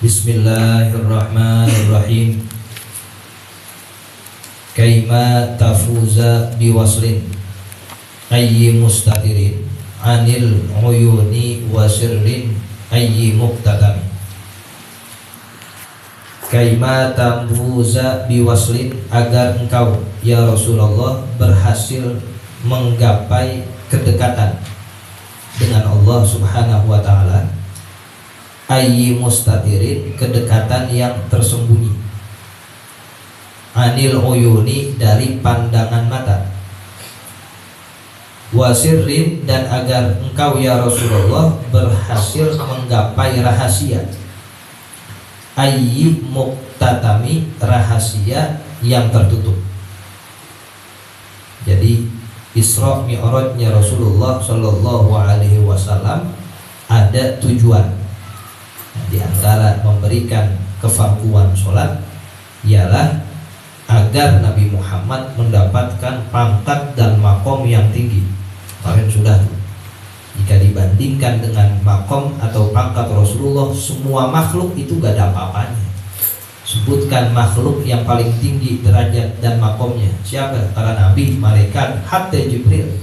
Bismillahirrahmanirrahim. Kaima tafuza biwaslin ayyi mustatirin anil uyuni wa sirrin ayyi muqtadam. Kaima tafuza biwaslin, agar engkau ya Rasulullah berhasil menggapai kedekatan dengan Allah Subhanahu wa taala. Ayyi mustatirin, kedekatan yang tersembunyi. Anil uyuni, dari pandangan mata. Wasirrin, dan agar engkau ya Rasulullah berhasil menggapai rahasia. Ayyi muqtatami, rahasia yang tertutup. Jadi Isra Mi'rajnya Rasulullah Shallallahu Alaihi Wasallam ada tujuan. Di antara memberikan kefarduan sholat ialah agar Nabi Muhammad mendapatkan pangkat dan makom yang tinggi. Kemarin sudah, jika dibandingkan dengan makom atau pangkat Rasulullah, semua makhluk itu gak ada apa-apanya. Sebutkan makhluk yang paling tinggi derajat dan makomnya. Siapa? Para nabi, malaikat, hatta Jibril.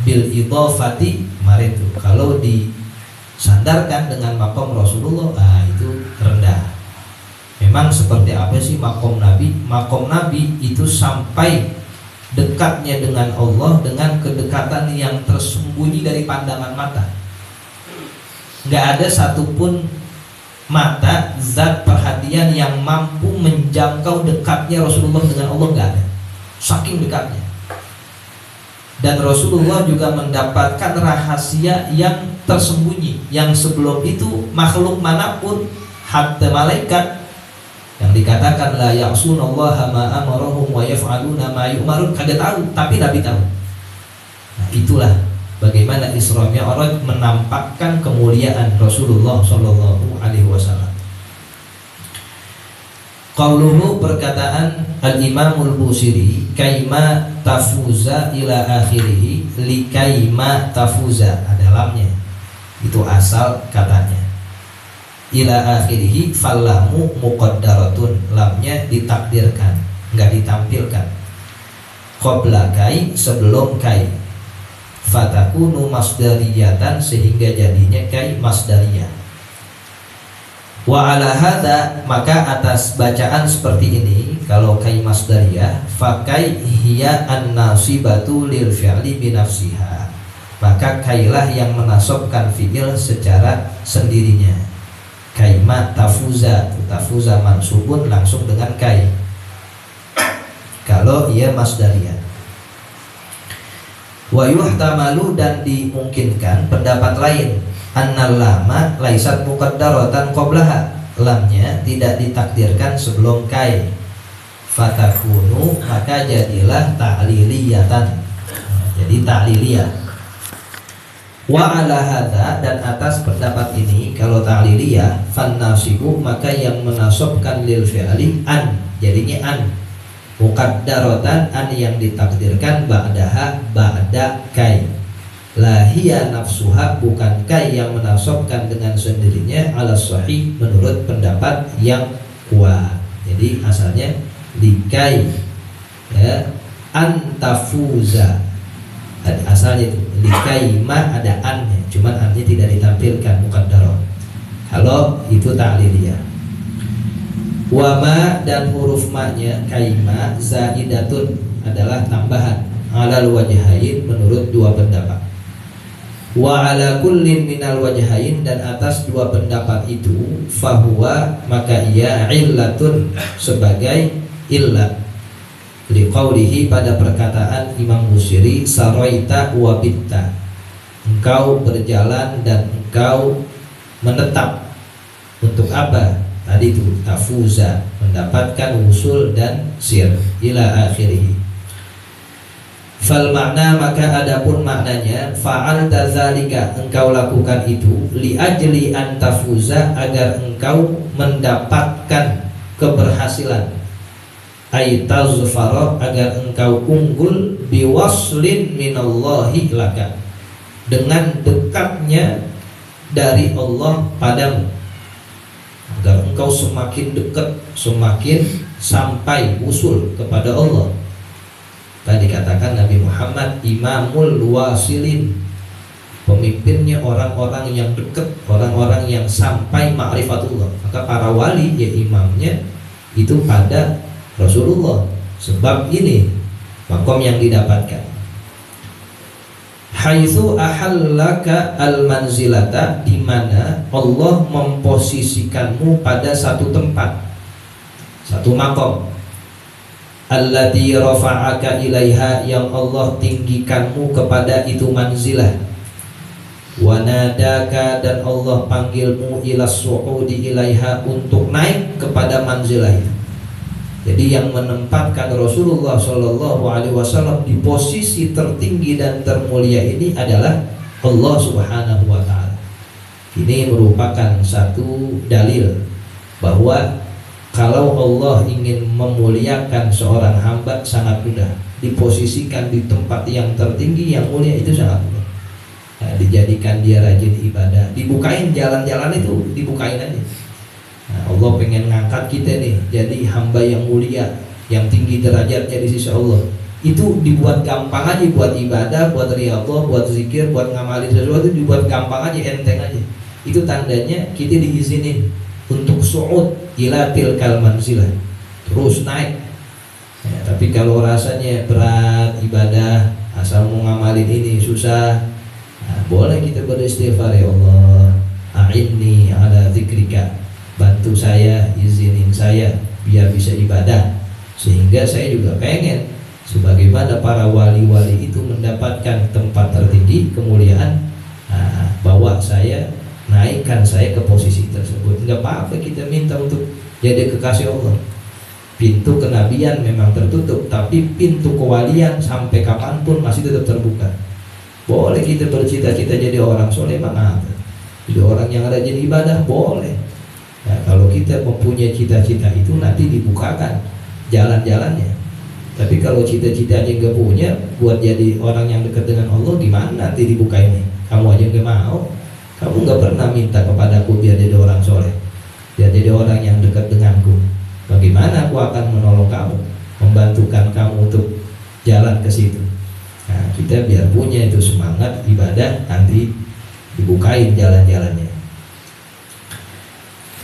Bil idhofati, kemarin itu kalau disandarkan dengan makom Rasulullah, itu rendah. Memang seperti apa sih makom Nabi? Makom Nabi itu sampai dekatnya dengan Allah dengan kedekatan yang tersembunyi dari pandangan mata. Nggak ada satupun mata zat perhatian yang mampu menjangkau dekatnya Rasulullah dengan Allah, nggak ada. Saking dekatnya. Dan Rasulullah juga mendapatkan rahasia yang tersembunyi, yang sebelum itu makhluk manapun, hatta malaikat yang dikatakan la ya'sunallaha ma amarahum wa yaf'aluna ma yu'marun, kagak tahu, tapi Nabi tahu. Nah, itulah bagaimana Isra Mi'raj menampakkan kemuliaan Rasulullah Shallallahu Alaihi Wasallam. Qauluhu, perkataan Al-Imamul Busiri, kaima tafuza ila akhirih, li kaima tafuza, dalamnya itu asal katanya. Ila akhirih, fallamu muqaddaratun, lamnya ditakdirkan, enggak ditampilkan. Qabla kai, sebelum kai. Fatakunu masdariyatan, sehingga jadinya kai masdariyah. Wa ala hadza, maka atas bacaan seperti ini, kalau kai masdariyah, fakai hiya an-nasibatu lil fi'li binafsiha, maka kailah yang menasobkan fi'il secara sendirinya. Kaima tafuza, tafuza mansubun, langsung dengan kai kalau ia masdariyah. Wa yuhtamalu, dan dimungkinkan pendapat lain, annal lama laisat muqaddaratan qablaha, lamnya tidak ditakdirkan sebelum kai. Fatakunu, maka jadilah ta'liliyatan, jadi ta'liliyah. Wa ala hadza, dan atas pendapat ini, kalau ta'liliyah, fannasibu, maka yang menasobkan lil fi'li an, jadinya an. Muqaddaratan, an yang ditakdirkan, ba'daha, ba'da kai. Lahia nafsuha, bukan kai yang menasobkan dengan sendirinya, ala sahih, menurut pendapat yang kuat. Jadi asalnya likai, ya, antafuza, asalnya itu likai ma, ada annya, cuman annya tidak ditampilkan, muqaddarah. Kalau itu ta'liliyah. Wama, dan huruf ma-nya kaima zaidatun, adalah tambahan, alal wajhain, menurut dua pendapat. Wa ala kullin minal wajhain, dan atas dua pendapat itu, fahuwa, maka ia illatun, sebagai illat. Liqaulihi, pada perkataan Imam Busiri, saroita wa bitta, engkau berjalan dan engkau menetap. Untuk apa? Tadi itu tafuza, mendapatkan usul dan sir, ila akhirih. Fal makna, maka adapun maknanya, fa'alta zalika, engkau lakukan itu, li ajli an tafuza, agar engkau mendapatkan keberhasilan. Ay tazfara, agar engkau unggul, biwaslin minallahi laka, dengan dekatnya dari Allah padamu. agar engkau semakin dekat, semakin sampai usul kepada Allah. Tadi katakan Nabi Muhammad imamul wasilin, pemimpinnya orang-orang yang dekat, orang-orang yang sampai ma'rifatullah. Maka para wali ya imamnya itu pada Rasulullah. Sebab ini makom yang didapatkan. Haitsu ahallaka al-manzilata, di mana Allah memposisikanmu pada satu tempat, satu makom. Allati rafa'aka ilaiha, yang Allah tinggikanmu kepada itu manzilah. Wa nadaka, dan Allah panggilmu ila su'udi ilaiha, untuk naik kepada manzilah itu. Jadi yang menempatkan Rasulullah Shallallahu Alaihi Wasallam di posisi tertinggi dan termulia ini adalah Allah Subhanahu Wa Taala. Ini merupakan satu dalil bahwa kalau Allah ingin memuliakan seorang hamba sangat mudah, diposisikan di tempat yang tertinggi yang mulia itu sangat mudah. Nah, dijadikan dia rajin ibadah, dibukain jalan-jalan itu, dibukain aja. Nah, Allah pengen ngangkat kita nih jadi hamba yang mulia, yang tinggi derajatnya di sisi Allah. Itu dibuat gampang aja, buat ibadah, buat riyadhah, buat zikir, buat ngamalin sesuatu, dibuat gampang aja, enteng aja. Itu tandanya kita diizinin untuk su'ud ila tilkal manzilah, terus naik. Ya, tapi kalau rasanya berat ibadah, asal mau ngamalin ini susah, nah, boleh kita beristighfar, ya Allah, a'inni ala dzikrika, bantu saya, izinin saya biar bisa ibadah, sehingga saya juga pengen sebagaimana para wali-wali itu mendapatkan tempat tertinggi kemuliaan. Nah, bawa saya, naikkan saya ke posisi tersebut. Enggak apa-apa kita minta untuk jadi kekasih Allah. Pintu kenabian memang tertutup, tapi pintu kewalian sampai kapanpun masih tetap terbuka. Boleh kita bercita-cita jadi orang soleh, mana? Jadi orang yang rajin ibadah, boleh. Nah, kalau kita mempunyai cita-cita itu nanti dibukakan jalan-jalannya. Tapi kalau cita-citanya nggak punya buat jadi orang yang dekat dengan Allah, gimana nanti dibuka ini? Kamu aja nggak mau. Kamu nggak pernah minta kepadaku biar jadi orang soleh, biar jadi orang yang dekat denganku. Bagaimana aku akan menolong kamu, membantukan kamu untuk jalan ke situ? Nah, kita biar punya itu semangat ibadah, nanti dibukain jalan-jalannya.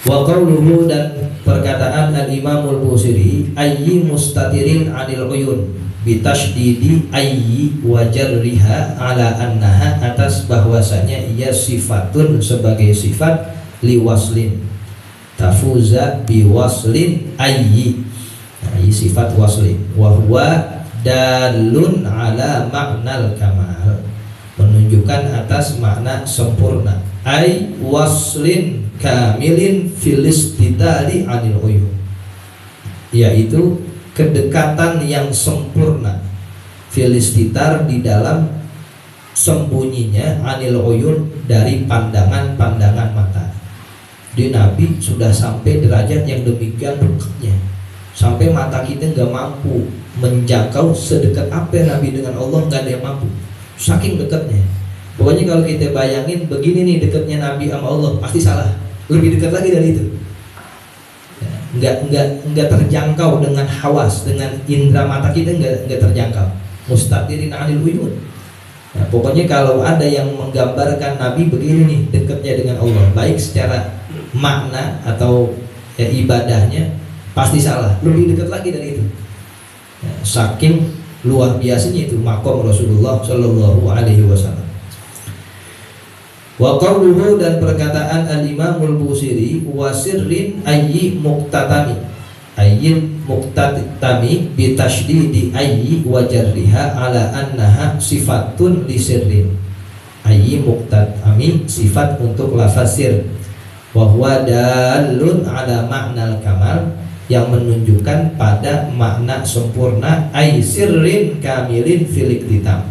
Wa qawluhu, dan perkataan al-Imamul Busiri, ayyi mustatirin 'anil uyun bitashdidi ayyi wa jarriha ala annaha, atas bahwasanya ia sifatun sebagai sifat liwaslin tafuza biwaslin ayyi, ayyi sifat waslin, wa huwa dalun ala ma'nal kamal, menunjukkan atas makna sempurna, ay waslin kamilin filistidali anil uyun, yaitu kedekatan yang sempurna, filistitar, di dalam sembunyinya, anil uyun, dari pandangan-pandangan mata. Di Nabi sudah sampai derajat yang demikian dekatnya, sampai mata kita nggak mampu menjangkau sedekat apa Nabi dengan Allah, nggak ada yang mampu, saking dekatnya. Pokoknya kalau kita bayangin begini nih dekatnya Nabi sama Allah, pasti salah, lebih dekat lagi dari itu. Enggak terjangkau dengan hawas, dengan indera mata kita enggak terjangkau. Mustatirin 'anil uyun. Nah, pokoknya kalau ada yang menggambarkan Nabi begini nih dekatnya dengan Allah, baik secara makna atau ya, ibadahnya, pasti salah, lebih dekat lagi dari itu. Ya, saking luar biasanya itu makom Rasulullah Shallallahu Alaihi Wasallam. Wa qawluhu, dan perkataan al-Imamul Busiri, wasirrin ayyi muqtatami, ayyi muqtatami bitashdidi ayyi wa jarriha ala annaha sifatun li sirrin, ayyi muqtatami sifat untuk lafaz sir, wa huwa dalun ala ma'nal kamal, yang menunjukkan pada makna sempurna, ay sirrin kamilin fil iktitam,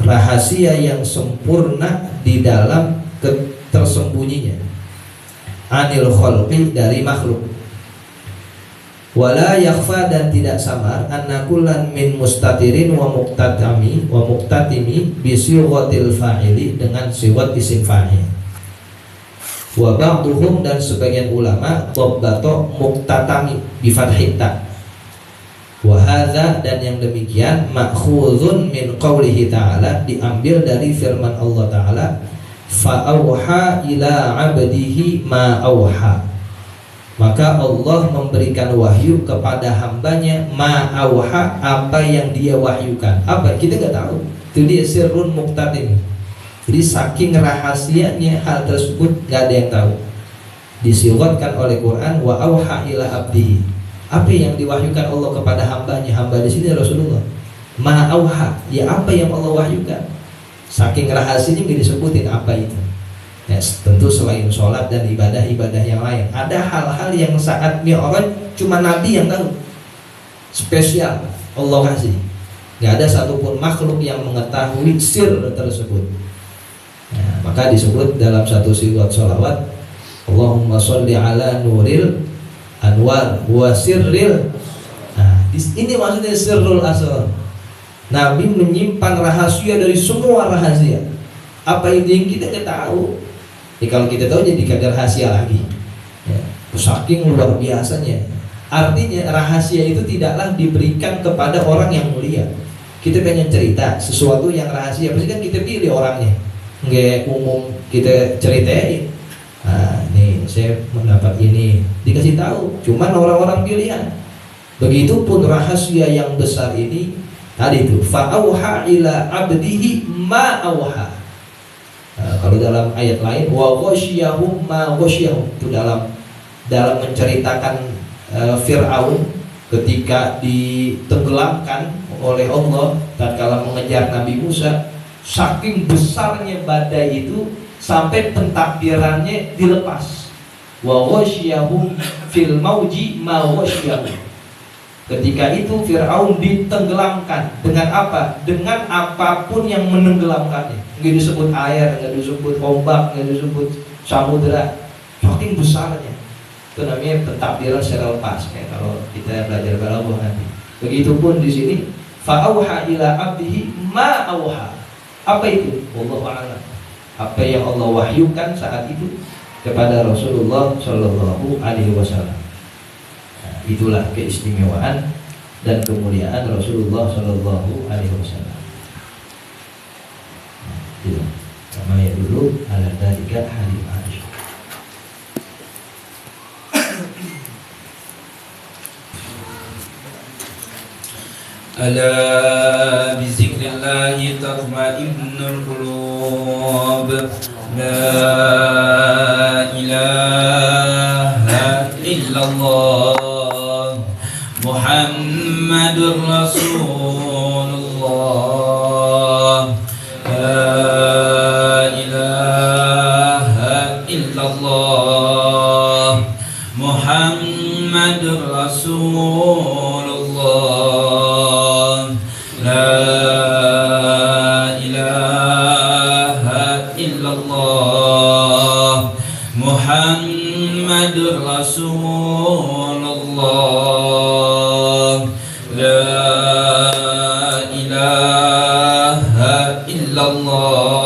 rahasia yang sempurna di dalam tersembunyinya, anil khalqi, dari makhluk. Wala yakhfa, dan tidak samar, anna kullan min mustatirin wa muqtatimi bi sighatil fa'ili, dengan sigat isim fa'il. Wa ba'duhum, dan sebagian ulama dhabbato muqtatami bi fathit ta. Wa hadza, dan yang demikian ma'khuzun min qaulihi ta'ala, diambil dari firman Allah Ta'ala, fa auha ila 'abdihi ma auha. Maka Allah memberikan wahyu kepada hambanya, ma'auha, apa yang dia wahyukan. Apa? Kita nggak tahu. Itu dia sirrun muqtatim. Jadi saking rahasianya hal tersebut nggak ada yang tahu. Disiratkan oleh Quran, wa auha ila abdihi. Apa yang diwahyukan Allah kepada hambanya? Hamba di sini Rasulullah. Ma'auha, ya apa yang Allah wahyukan. Saking rahasianya nggak disebutin apa itu. Ya, tentu selain sholat dan ibadah-ibadah yang lain, ada hal-hal yang saat Mi'raj cuma Nabi yang tahu, spesial Allah kasih. Nggak ada satupun makhluk yang mengetahui sir tersebut. Nah, maka disebut dalam satu sirat sholawat, Allahumma sholli ala nuril anwar wa sirril. Nah, ini maksudnya sirrul asrar. Nabi menyimpan rahasia dari semua rahasia. Apa itu yang kita tidak tahu? Kalau kita tahu jadi kagak rahasia lagi. Ya, saking luar biasanya. Artinya rahasia itu tidaklah diberikan kepada orang yang mulia. Kita pengen cerita sesuatu yang rahasia, pasti kan kita pilih orangnya. Nggak umum kita ceritain. Nah, nih saya mendapat ini, dikasih tahu. Cuman orang-orang pilihan. Begitupun rahasia yang besar ini tadi itu, fa'auha ila abdihi ma auha. Kalau dalam ayat lain, wa ghasyiyahum ma ghasyiyahum, itu dalam menceritakan Fir'aun ketika ditenggelamkan oleh Allah tatkala mengejar Nabi Musa, saking besarnya badai itu sampai pentakbirannya dilepas. Wa ghasyiyahum fil mauji ma ghasyiyahum. Ketika itu Fir'aun ditenggelamkan dengan apa? Dengan apapun yang menenggelamkannya. Nggak disebut air, nggak disebut ombak, nggak disebut samudera. Saking besarnya. Itu namanya pentakbiran secara lepas. Kayak kalau kita belajar balaghah nanti. Begitupun di sini, fa'auha ila abdihi ma auha. Apa itu? Wallahu a'lam. Apa yang Allah wahyukan saat itu kepada Rasulullah Shallallahu Alaihi Wasallam. Itulah keistimewaan dan kemuliaan Rasulullah Shallallahu Alaihi Wasallam. Itu sama ya dulu ada tiga hari Aisyah. Ala bizikrillahi tatma'innul qulub. La ilaha illallah Muhammadur Rasulullah. La ilaha illallah Muhammadur Rasulullah. La ilaha illallah Muhammadur Rasulullah. Allah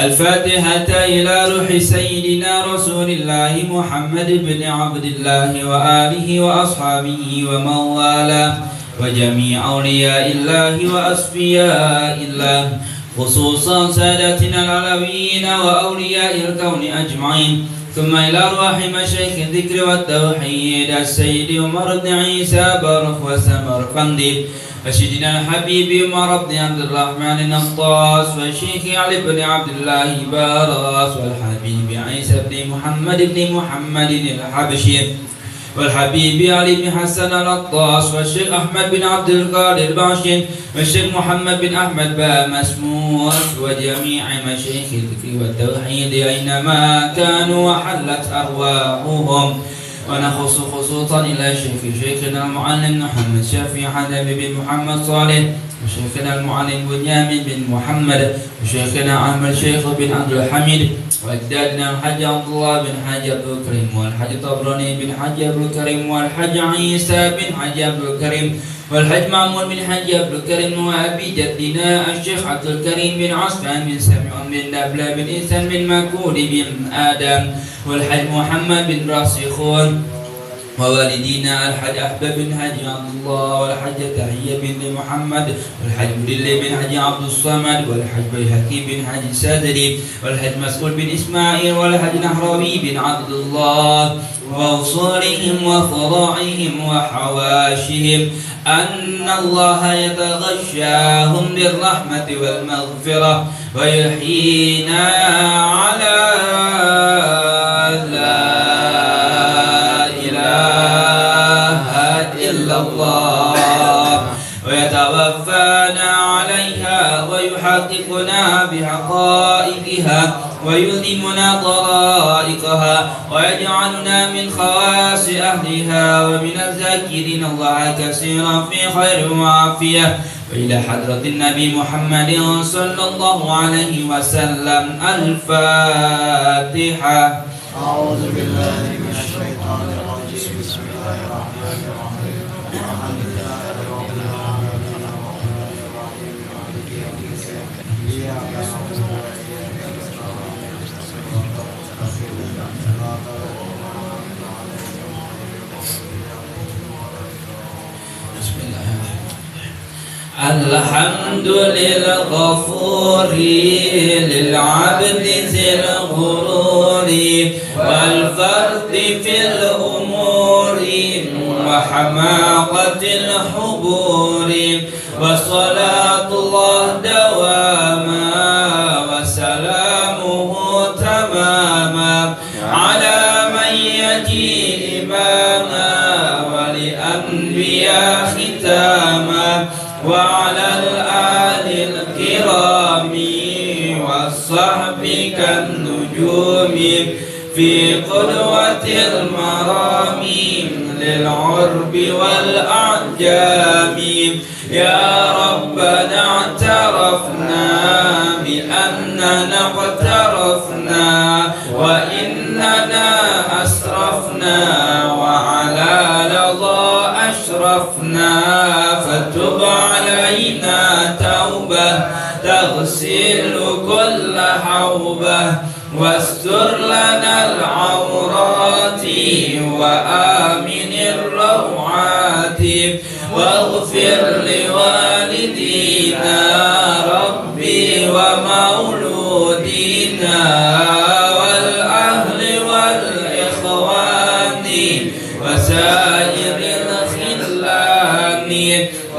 الفاتحة إلى روح سيدنا رسول الله محمد بن عبد الله وآله وأصحابه ومن والاه وجميع أولياء الله وأصفياء الله خصوصا سادتنا العلويين وأولياء الكون أجمعين ثم إلى أرواح مشايخ الذكر والتوحيد السيد عمر بن عيسى برخ وسمرقندي وسيدنا الحبيب عمر بن عبد الرحمن النطاس والشيخ علي بن عبد الله باراس والحبيب عيسى بن محمد الحبشي والحبيب علي بن حسن العطاس والشيخ أحمد بن عبد القادر باشين والشيخ محمد بن أحمد بامسموس وجميع مشايخ الذكر والتوحيد أينما كانوا وحلت أرواحهم ونخص خصوصا إلى شيخنا المعلم محمد شافي حنبي بن محمد صالح وشيخنا المعلم بنيامين بن محمد وشيخنا عامر شيخ بن عبد الحميد وأجدادنا الحاج عبد الله بن حاج عبد الكريم والحاج طبراني بن حاج عبد الكريم والحاج عيسى بن حاج عبد الكريم والحاج معمول بن حاج عبد الكريم وأبي جدنا الشيخ عبد الكريم بن عصفان بن سمعون بن نبلة بن إنسان بن مكود بن آدم والحاج محمد بن راسخون ووالدينا الحاج أحباب بن حاج عبد الله والحاج تحية بن محمد والحاج مدلي بن حاج عبد الصمد والحاج بيهقي بن حاج سادري والحاج مسؤول بن إسماعيل والحاج نحراوي بن عبد الله وأوصارهم وفراعهم وحواشهم أن الله يتغشاهم بالرحمة والمغفرة ويحيينا على لا إله إلا الله ويتوفانا عليها ويحققنا بحقائقها ويلزمنا طرائقها ويجعلنا من خواص أهلها ومن الذاكرين الله كثيرا في خير وعافية وإلى حضرة النبي محمد صلى الله عليه وسلم الفاتحة. أعوذ بالله من الشيطان الرجيم بسم الله الرحمن الرحيم الحمد لله رب العالمين الرحمن الرحيم مالك يوم الدين إياك نعبد وإياك نستعين بسم الله الحمد للغفور للعبد ذي الغرور والفرد في الأمور وحماقة الحبور وصلاة الله دواما وسلامه تماما على من يجي إماما ولأنبياء ختاما وعلى الآل الكرام والصحب كالنجوم في قدوة المرام للعرب والأعجام يا ربنا اعترفنا بأننا اقترفنا وإننا أسرفنا وعلى لظى أشرفنا فتب علينا توبة تغسل كل حوبة واستر لنا العورات وآمن الروعات واغفر لوالدينا ربي ومولودينا والأهل والإخوان وسائر الخلان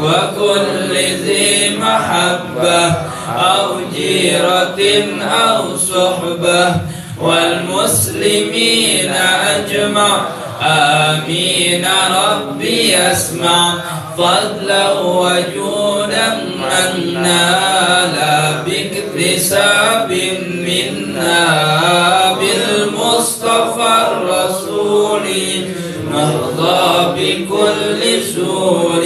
وكل ذي محبة أو جيرة أو صحبة والمسلمين أجمع آمين ربي يسمع فضلا وجودا منا لا باكتساب منا بالمصطفى الرسول نرضى بكل سور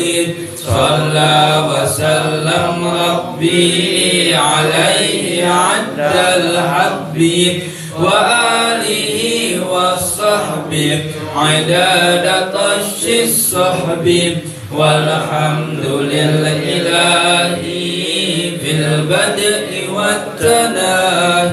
صلى وسلم ربي عليه عد الحب وآله والصحب عداد طش الصحب والحمد لله في في البدء والتناهي